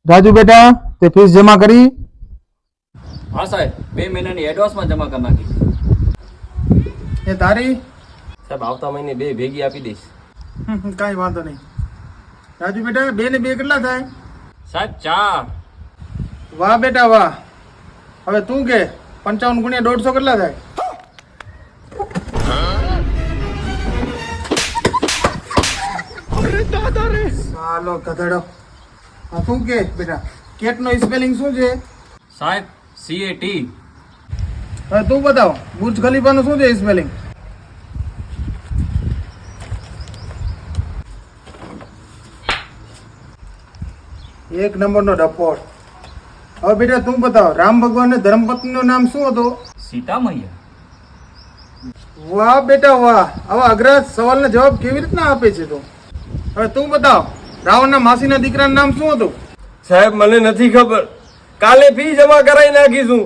રાજુ બેટા તે ફીસ જમા કરી? હા સાહેબ, 2 મહિનાની એડવાન્સમાં જમા કરી નાખી. એ તારી? સાહેબ આવતા મહિને 2 ભેગી આપી દઈશ. કાંઈ વાંધો નહીં. રાજુ બેટા 2 ને 2 કેટલા થાય? સાહેબ 4. વાહ બેટા વાહ. હવે તું કે 55 ગુણ્યા 150 કેટલા થાય? ચાલો ગધેડો. હા તું કે બેટા કેટ નો સ્પેલિંગ શું છે? સાહેબ CAT. હવે તું બતાવ બુર્જ ખલીફા નું શું છે સ્પેલિંગ? એક નંબરનો ડફોડ. હવે બેટા તું બતાવ રામ ભગવાન ને ધર્મપત્ની નું નામ શું હતું? સીતા મૈયા. વાહ બેટા વાહ. આવા અઘરા સવાલના જવાબ કેવી રીતના આપે છે તું? હવે તું બતાવ રાવણના માસીના દીકરાનું નામ શું હતું? સાહેબ મને નથી ખબર. કાલે ફી જમા કરાવી નાખીશું.